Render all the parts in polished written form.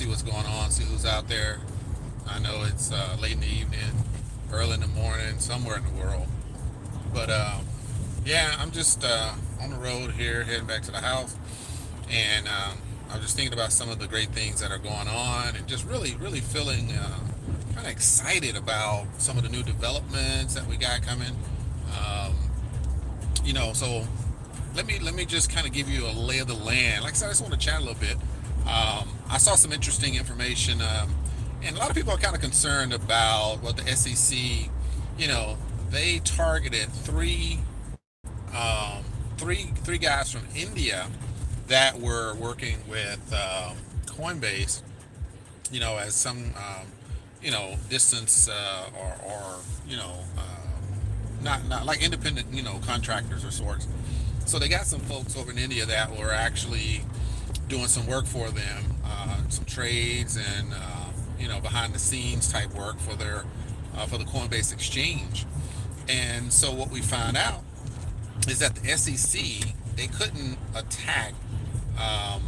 see what's going on, see who's out there. I know it's late in the evening, early in the morning, somewhere in the world. But yeah, I'm just on the road here, heading back to the house, and I'm just thinking about some of the great things that are going on, and just really feeling kind of excited about some of the new developments that we got coming. Um, so let me just kind of give you a lay of the land. Like I said, I just want to chat a little bit. I saw some interesting information, and a lot of people are kind of concerned about what the SEC, you know, they targeted three guys from India that were working with Coinbase, as some distance or not like independent contractors or sorts. So they got some folks over in India that were actually doing some work for them, some trades and behind the scenes type work for their for the Coinbase exchange. And so what we found out is that the SEC, they couldn't attack um,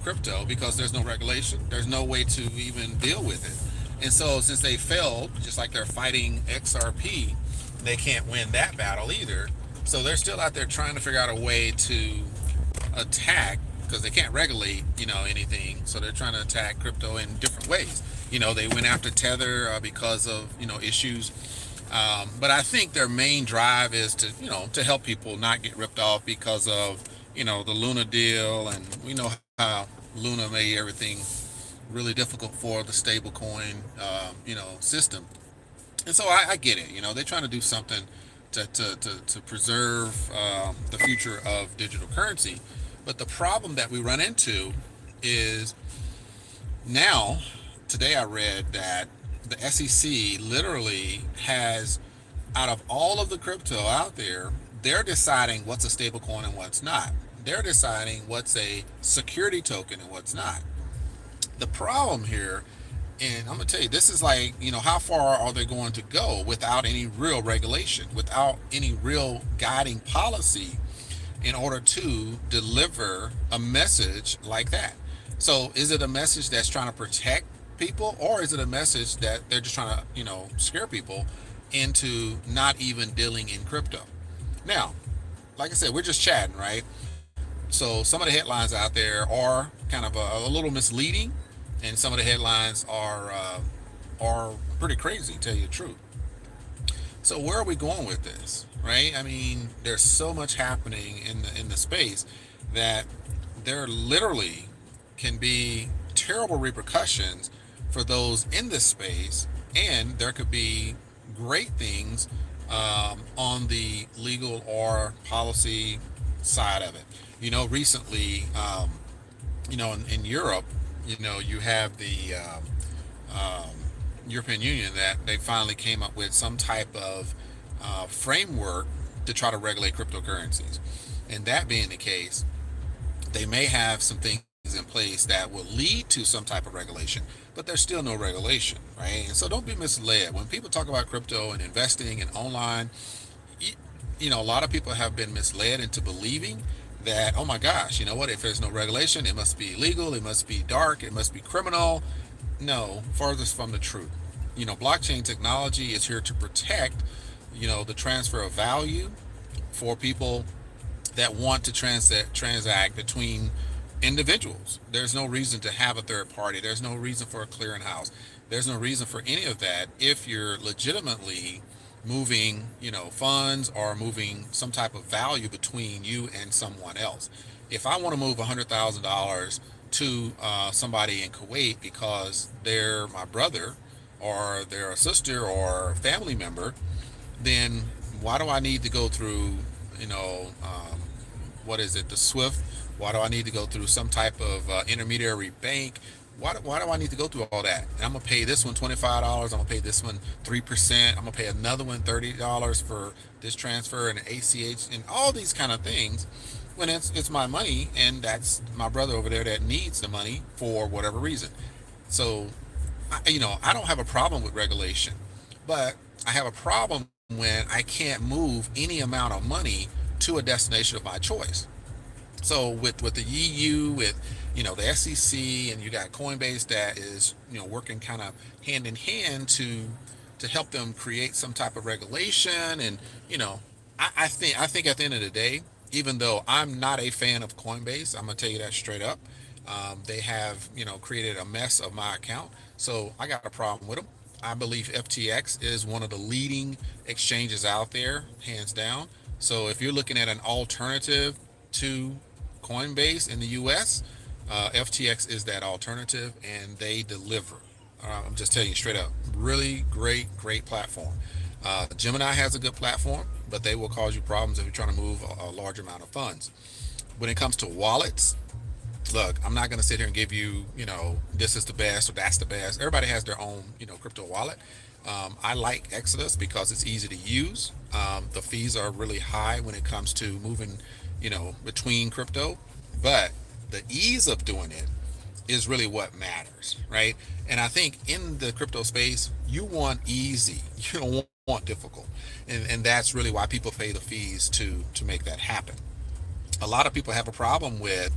crypto because there's no regulation. There's no way to even deal with it. And so since they failed, just like they're fighting XRP, they can't win that battle either. So they're still out there trying to figure out a way to attack because they can't regulate, anything. So they're trying to attack crypto in different ways. They went after Tether because of, issues. But I think their main drive is to, to help people not get ripped off because of, the Luna deal. And we know how Luna made everything really difficult for the stable coin, system. And so I get it. They're trying to do something to preserve the future of digital currency. But the problem that we run into is now, today I read that the SEC literally has, out of all of the crypto out there, they're deciding what's a stable coin and what's not. They're deciding what's a security token and what's not. The problem here, and I'm gonna tell you, this is like, how far are they going to go without any real regulation, without any real guiding policy in order to deliver a message like that? So is it a message that's trying to protect people, or is it a message that they're just trying to, scare people into not even dealing in crypto? Now, like I said, we're just chatting, right? So some of the headlines out there are kind of a little misleading, and some of the headlines are pretty crazy, to tell you the truth. So where are we going with this, right? I mean, there's so much happening in the space that there literally can be terrible repercussions for those in this space, and there could be great things on the legal or policy side of it. Recently, in Europe, you have the European Union that they finally came up with some type of framework to try to regulate cryptocurrencies. And that being the case, they may have some things in place that will lead to some type of regulation, but there's still no regulation, right? And so don't be misled. When people talk about crypto and investing and online, a lot of people have been misled into believing that, oh my gosh, you know what, if there's no regulation, it must be illegal, it must be dark, it must be criminal. No, furthest from the truth. Blockchain technology is here to protect, the transfer of value for people that want to transact between individuals. There's no reason to have a third party. There's no reason for a clearinghouse. There's no reason for any of that if you're legitimately moving, funds or moving some type of value between you and someone else. If I want to move $100,000 to somebody in Kuwait because they're my brother or they're a sister or family member, then why do I need to go through, what is it, the SWIFT? Why do I need to go through some type of intermediary bank? Why do I need to go through all that? And I'm gonna pay this one $25. I'm gonna pay this one 3%. I'm gonna pay another one $30 for this transfer and ACH and all these kind of things. When it's my money, and that's my brother over there that needs the money for whatever reason. So, I don't have a problem with regulation, but I have a problem when I can't move any amount of money to a destination of my choice. So with the EU, with the SEC, and you got Coinbase that is, working kind of hand in hand to help them create some type of regulation. And you know, I think at the end of the day, even though I'm not a fan of Coinbase, I'm gonna tell you that straight up. They have, created a mess of my account, so I got a problem with them. I believe FTX is one of the leading exchanges out there, hands down. So if you're looking at an alternative to Coinbase in the US, FTX is that alternative, and they deliver. I'm just telling you straight up, really great platform. Gemini has a good platform, but they will cause you problems if you're trying to move a large amount of funds. When it comes to wallets, look, I'm not going to sit here and give you, this is the best or that's the best. Everybody has their own, crypto wallet. I like Exodus because it's easy to use. The fees are really high when it comes to moving, between crypto, but the ease of doing it is really what matters, right? And I think in the crypto space, you want easy, you don't want difficult, and that's really why people pay the fees to make that happen. A lot of people have a problem with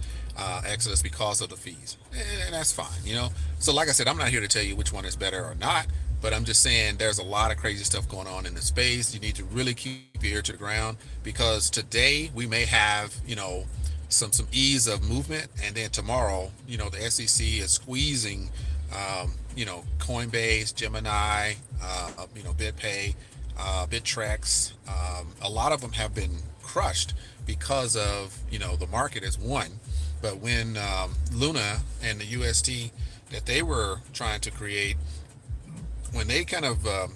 Exodus because of the fees, and that's fine, So, like I said, I'm not here to tell you which one is better or not, but I'm just saying there's a lot of crazy stuff going on in the space. You need to really keep your ear to the ground, because today we may have, some ease of movement, and then tomorrow, the SEC is squeezing, Coinbase, Gemini, BitPay, Bittrex. A lot of them have been crushed because of, the market is one. But when Luna and the UST that they were trying to create, when they kind of the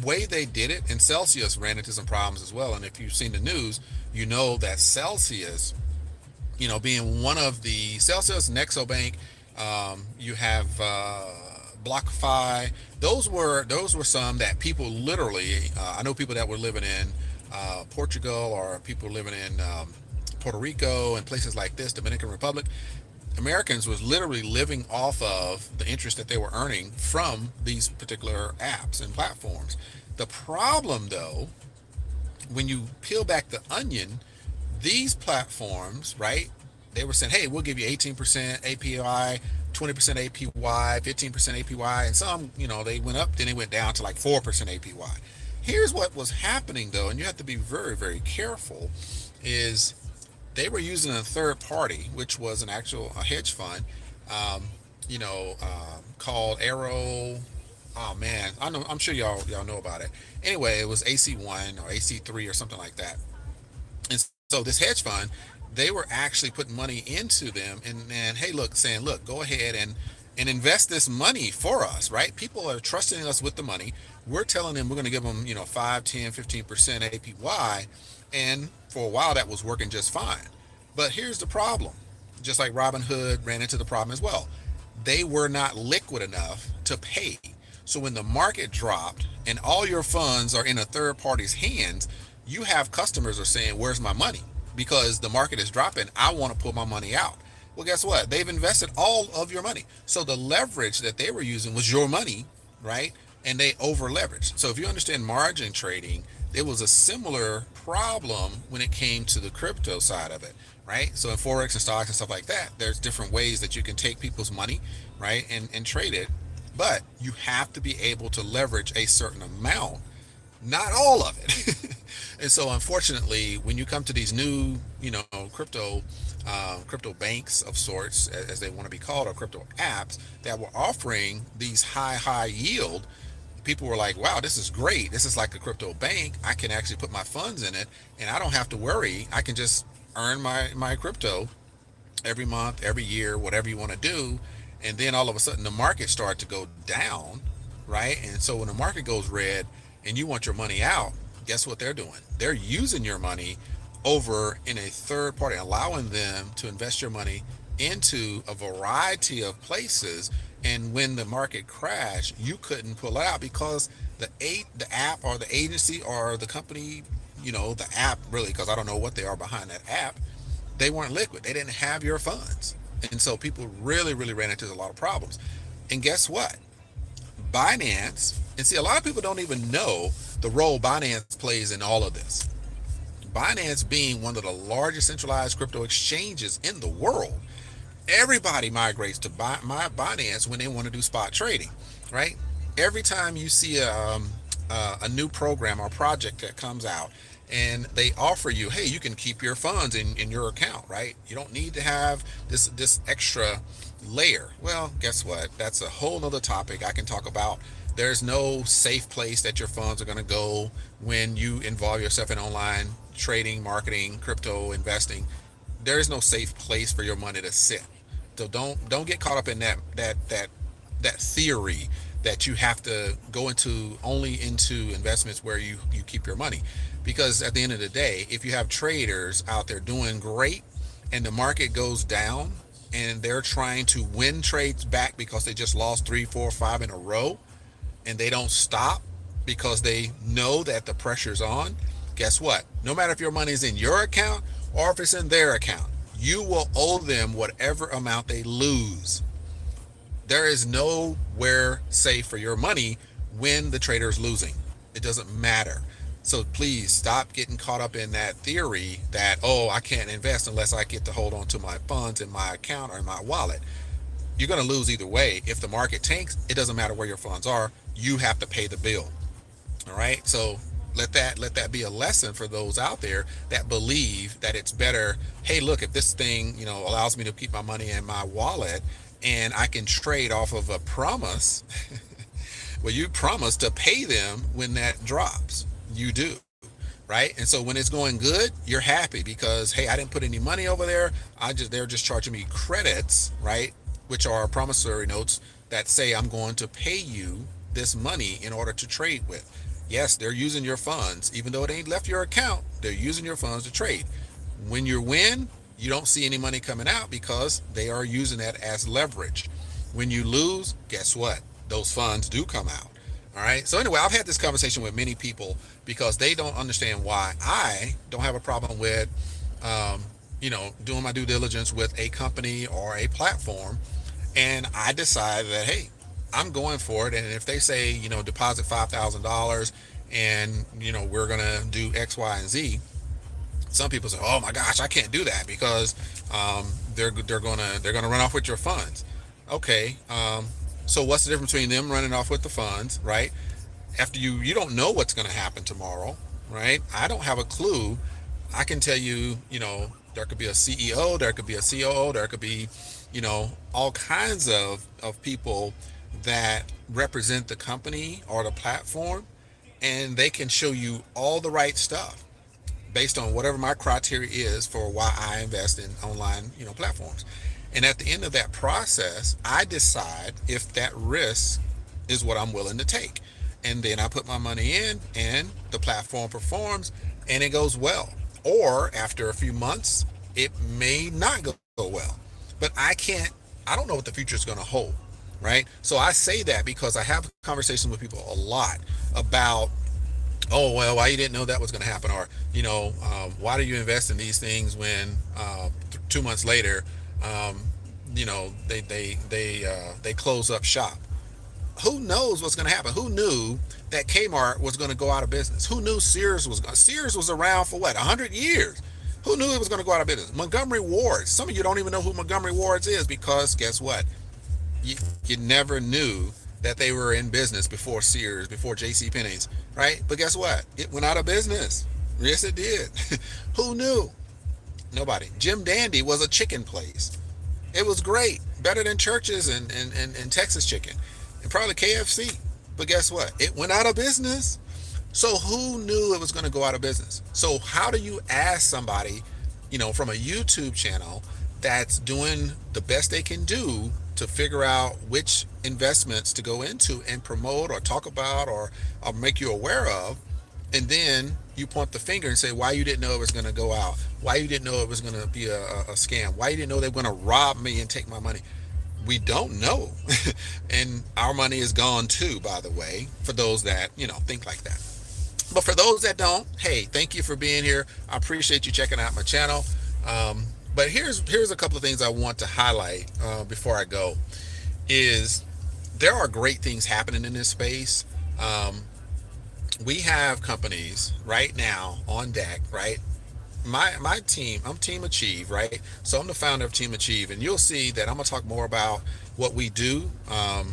way they did it, and Celsius ran into some problems as well. And if you've seen the news, you know that Celsius, being one of the Celsius, Nexobank, you have BlockFi. Those were some that people literally. I know people that were living in Portugal, or people living in Puerto Rico and places like this, Dominican Republic. Americans was literally living off of the interest that they were earning from these particular apps and platforms. The problem, though, when you peel back the onion, these platforms, right? They were saying, hey, we'll give you 18% APY, 20% APY, 15% APY, and some, they went up, then they went down to like 4% APY. Here's what was happening, though, and you have to be very, very careful, is they were using a third party, which was a hedge fund, called Arrow. Oh man, I'm sure y'all know about it. Anyway, it was AC1 or AC3 or something like that. And so this hedge fund, they were actually putting money into them, and hey, saying, look, go ahead and invest this money for us, right? People are trusting us with the money. We're telling them we're going to give them, 5, 10, 15% APY. And for a while that was working just fine. But here's the problem. Just like Robinhood ran into the problem as well. They were not liquid enough to pay. So when the market dropped and all your funds are in a third party's hands, you have customers are saying, where's my money? Because the market is dropping. I want to pull my money out. Well, guess what? They've invested all of your money. So the leverage that they were using was your money, right? And they over leveraged. So if you understand margin trading, it was a similar problem when it came to the crypto side of it, right? So in Forex and stocks and stuff like that, there's different ways that you can take people's money, right, and trade it. But you have to be able to leverage a certain amount, not all of it. And so unfortunately, when you come to these new, crypto banks of sorts, as they want to be called, or crypto apps that were offering these high yield, people were like, wow, this is great. This is like a crypto bank. I can actually put my funds in it, and I don't have to worry. I can just earn my crypto every month, every year, whatever you want to do. And then all of a sudden the market started to go down, right? And so when the market goes red and you want your money out, guess what they're doing? They're using your money over in a third party, allowing them to invest your money into a variety of places. And when the market crashed, you couldn't pull it out because the app or the agency or the company, the app really, because I don't know what they are behind that app, they weren't liquid. They didn't have your funds. And so people really ran into a lot of problems. And guess what? Binance, and see, a lot of people don't even know the role Binance plays in all of this. Binance being one of the largest centralized crypto exchanges in the world, Everybody migrates to my Binance when they want to do spot trading, right? Every time you see a new program or project that comes out and they offer you, hey, you can keep your funds in your account, right? You don't need to have this extra layer. Well, guess what? That's a whole nother topic I can talk about. There's no safe place that your funds are going to go when you involve yourself in online trading, marketing, crypto investing. There is no safe place for your money to sit. So don't get caught up in that theory that you have to go into investments where you keep your money, because at the end of the day, if you have traders out there doing great and the market goes down and they're trying to win trades back because they just lost 3, 4, 5 in a row, and they don't stop because they know that the pressure's on, guess what? No matter if your money's in your account or if it's in their account, you will owe them whatever amount they lose. There is nowhere safe for your money when the trader is losing. It doesn't matter. So please stop getting caught up in that theory that, oh, I can't invest unless I get to hold on to my funds in my account or in my wallet. You're going to lose either way. If the market tanks, it doesn't matter where your funds are. You have to pay the bill. All right. So let that be a lesson for those out there that believe that it's better. Hey, look, if this thing, allows me to keep my money in my wallet and I can trade off of a promise. Well, you promise to pay them when that drops. You do. Right. And so when it's going good, you're happy because, hey, I didn't put any money over there. They're just charging me credits, right? Which are promissory notes that say I'm going to pay you this money in order to trade with. Yes, they're using your funds, even though it ain't left your account, they're using your funds to trade. When you win, you don't see any money coming out because they are using that as leverage. When you lose, guess what? Those funds do come out. All right. So anyway, I've had this conversation with many people because they don't understand why I don't have a problem with, doing my due diligence with a company or a platform. And I decide that, hey, I'm going for it. And if they say, deposit $5,000 and, we're going to do X, Y, and Z, some people say, oh my gosh, I can't do that because they're going to run off with your funds. Okay. So what's the difference between them running off with the funds, right? After you don't know what's going to happen tomorrow, right? I don't have a clue. I can tell you, there could be a CEO, there could be a COO, there could be, all kinds of people that represent the company or the platform, and they can show you all the right stuff based on whatever my criteria is for why I invest in online, platforms. And at the end of that process, I decide if that risk is what I'm willing to take. And then I put my money in and the platform performs and it goes well. Or after a few months, it may not go well. But I don't know what the future is going to hold, right? So I say that because I have conversations with people a lot about, oh, well, why you didn't know that was going to happen? Or, why do you invest in these things when 2 months later, they close up shop? Who knows what's going to happen? Who knew that Kmart was going to go out of business? Who knew Sears was around for what, 100 years? Who knew it was going to go out of business? Montgomery Ward. Some of you don't even know who Montgomery Ward's is because guess what? You never knew that they were in business before Sears, before J.C. Penney's, right? But guess what? It went out of business. Yes, it did. Who knew? Nobody. Jim Dandy was a chicken place. It was great. Better than Church's and Texas Chicken. And probably KFC. But guess what? It went out of business. So who knew it was going to go out of business? So how do you ask somebody, from a YouTube channel that's doing the best they can do to figure out which investments to go into and promote or talk about or make you aware of, and then you point the finger and say why you didn't know it was going to go out, why you didn't know it was going to be a scam, why you didn't know they were going to rob me and take my money? We don't know. And our money is gone too, by the way, for those that, think like that. But for those that don't, hey, thank you for being here. I appreciate you checking out my channel. But here's a couple of things I want to highlight before I go. Is there are great things happening in this space. We have companies right now on deck, right? my team, I'm Team Achieve, right? So I'm the founder of Team Achieve, and you'll see that I'm gonna talk more about what we do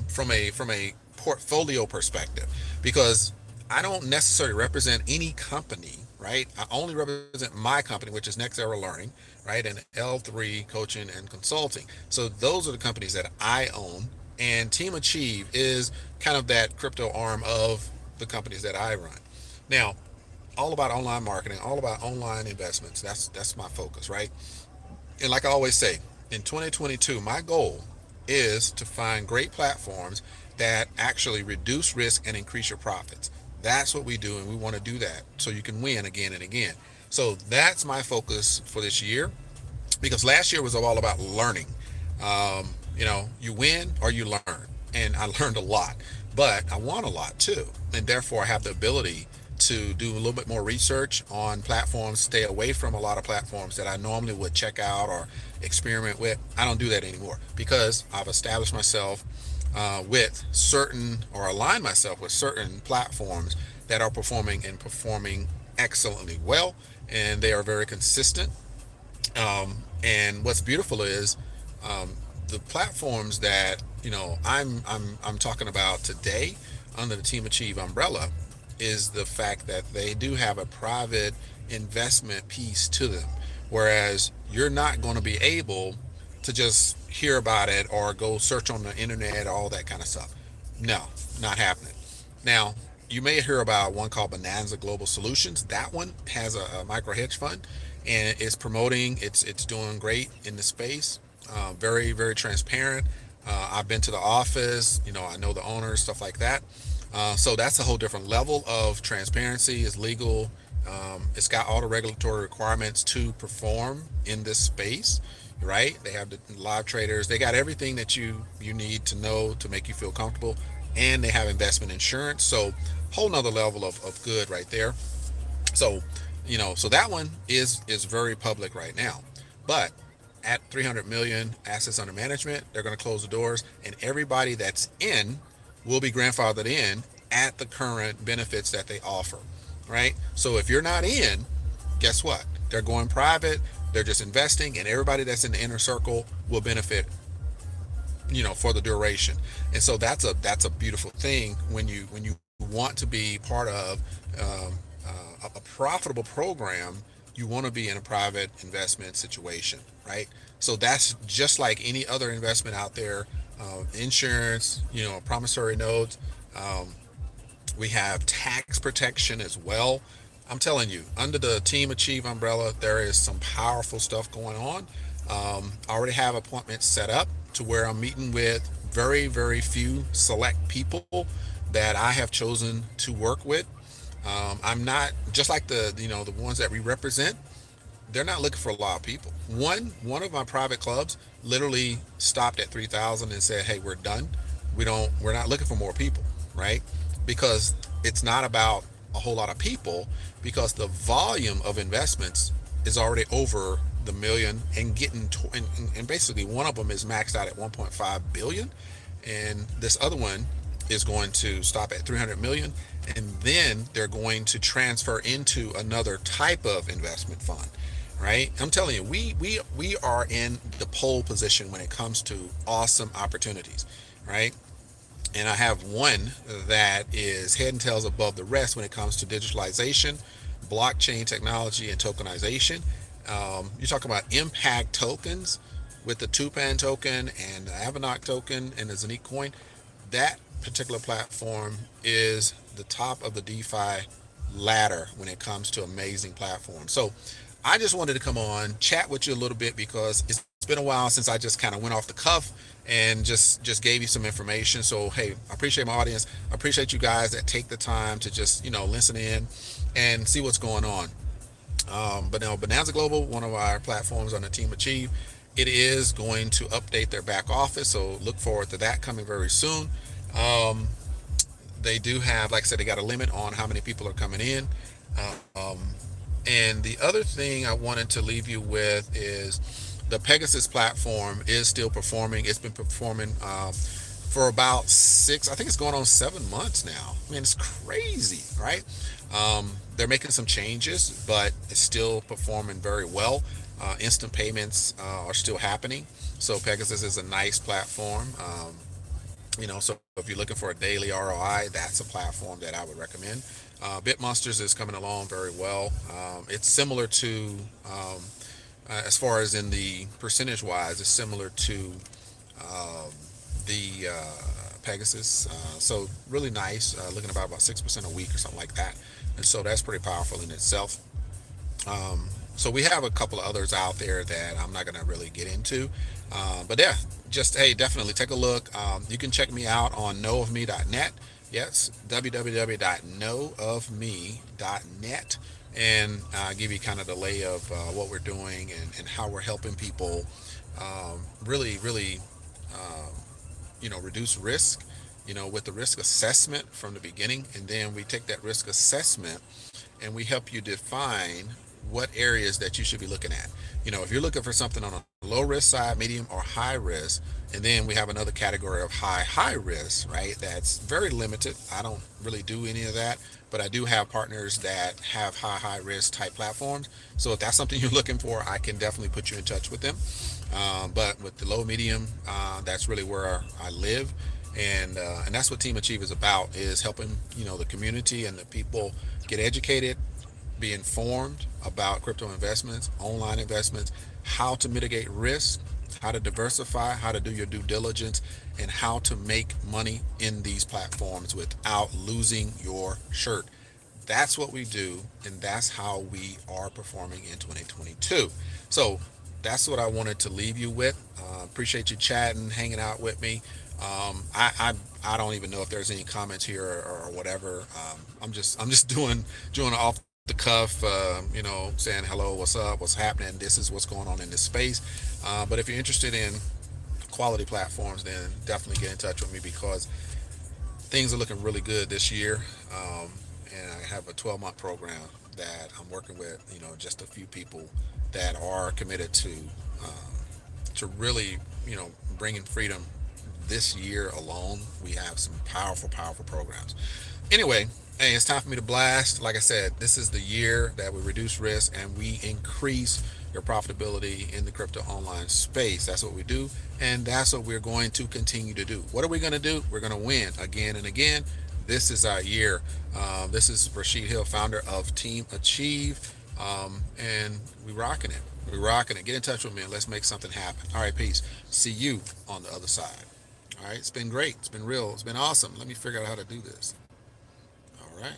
from a portfolio perspective, because I don't necessarily represent any company, right? I only represent my company, which is Next Era Learning, right, and L3 Coaching and Consulting. So those are the companies that I own, and Team Achieve is kind of that crypto arm of the companies that I run. Now, all about online marketing, all about online investments. That's my focus, right? And like I always say, in 2022, my goal is to find great platforms that actually reduce risk and increase your profits. That's what we do, and we want to do that so you can win again and again. So that's my focus for this year, because last year was all about learning. You win or you learn, and I learned a lot, but I won a lot too, and therefore I have the ability to do a little bit more research on platforms, stay away from a lot of platforms that I normally would check out or experiment with. I don't do that anymore because I've established myself with certain, or align myself with certain platforms that are performing excellently well, and they are very consistent. And what's beautiful is the platforms that I'm talking about today under the Team Achieve umbrella is the fact that they do have a private investment piece to them, whereas you're not going to be able to just hear about it or go search on the internet, all that kind of stuff. No, not happening. Now, you may hear about one called Bonanza Global Solutions. That one has a micro hedge fund, and it's promoting. It's doing great in the space. Very very transparent. I've been to the office. I know the owners, stuff like that. So that's a whole different level of transparency. It's legal. It's got all the regulatory requirements to perform in this space, right? They have the live traders. They got everything that you need to know to make you feel comfortable, and they have investment insurance. So whole nother level of good right there. So so that one is very public right now, but at 300 million assets under management, they're going to close the doors, and everybody that's in will be grandfathered in at the current benefits that they offer, right? So if you're not in, guess what? They're going private. They're just investing, and everybody that's in the inner circle will benefit, for the duration. And so that's a beautiful thing when you want to be part of a profitable program. You want to be in a private investment situation, right? So that's just like any other investment out there. Insurance, promissory notes. We have tax protection as well. I'm telling you, under the Team Achieve umbrella, there is some powerful stuff going on. I already have appointments set up to where I'm meeting with very, very few select people that I have chosen to work with. I'm not just like the ones that we represent. They're not looking for a lot of people. One of my private clubs literally stopped at 3,000 and said, "Hey, we're done. We're not looking for more people," right? Because it's not about a whole lot of people, because the volume of investments is already over the million and getting to, and basically one of them is maxed out at 1.5 billion, and this other one is going to stop at 300 million, and then they're going to transfer into another type of investment fund, right? I'm telling you, we are in the pole position when it comes to awesome opportunities, right? And I have one that is head and tails above the rest when it comes to digitalization, blockchain technology, and tokenization. You're talking about impact tokens with the Tupan token and the Avanok token and the Zanique coin. That particular platform is the top of the DeFi ladder when it comes to amazing platforms. So I just wanted to come on, chat with you a little bit, because it's been a while since I just kind of went off the cuff and just gave you some information. So hey, I appreciate my audience. I appreciate you guys that take the time to just listen in and see what's going on. But now Bonanza Global, one of our platforms on the Team Achieve, it is going to update their back office, so look forward to that coming very soon. They do have, like I said, they got a limit on how many people are coming in. Um, and the other thing I wanted to leave you with is the Pegasus platform is still performing. It's been performing for about six, I think it's going on 7 months now. I mean, it's crazy, right? They're making some changes, but it's still performing very well. Instant payments are still happening. So Pegasus is a nice platform. So if you're looking for a daily ROI, that's a platform that I would recommend. Bitmonsters is coming along very well. It's similar to, as far as in the percentage wise, it's similar to the Pegasus. So really nice, looking about 6% a week or something like that. And so that's pretty powerful in itself. So we have a couple of others out there that I'm not going to really get into. But yeah, just hey, definitely take a look. You can check me out on knowofme.net. Yes, www.knowofme.net, and give you kind of the lay of what we're doing and how we're helping people really, um, reduce risk, with the risk assessment from the beginning. And then we take that risk assessment and we help you define what areas that you should be looking at. If you're looking for something on a low risk side, medium, or high risk, and then we have another category of high risk, right? That's very limited. I don't really do any of that, but I do have partners that have high risk type platforms. So if that's something you're looking for, I can definitely put you in touch with them. But with the low medium, that's really where I live. And that's what Team Achieve is about, is helping the community and the people get educated, be informed about crypto investments, online investments, how to mitigate risk, how to diversify, how to do your due diligence, and how to make money in these platforms without losing your shirt. That's what we do, and that's how we are performing in 2022. So that's what I wanted to leave you with. Appreciate you chatting, hanging out with me. I don't even know if there's any comments here or whatever. I'm just doing off the cuff, saying hello, what's up, what's happening, this is what's going on in this space. But if you're interested in quality platforms, then definitely get in touch with me, because things are looking really good this year. And I have a 12-month program that I'm working with, just a few people that are committed to really, bringing freedom this year alone. We have some powerful programs. Anyway, hey, it's time for me to blast. Like I said, this is the year that we reduce risk and we increase your profitability in the crypto online space. That's what we do, and that's what we're going to continue to do. What are we going to do? We're going to win again and again. This is our year. This is Rashid Hill, founder of Team Achieve, and we rocking it. We're rocking it. Get in touch with me and let's make something happen. All right, peace. See you on the other side. All right, it's been great. It's been real. It's been awesome. Let me figure out how to do this. All right.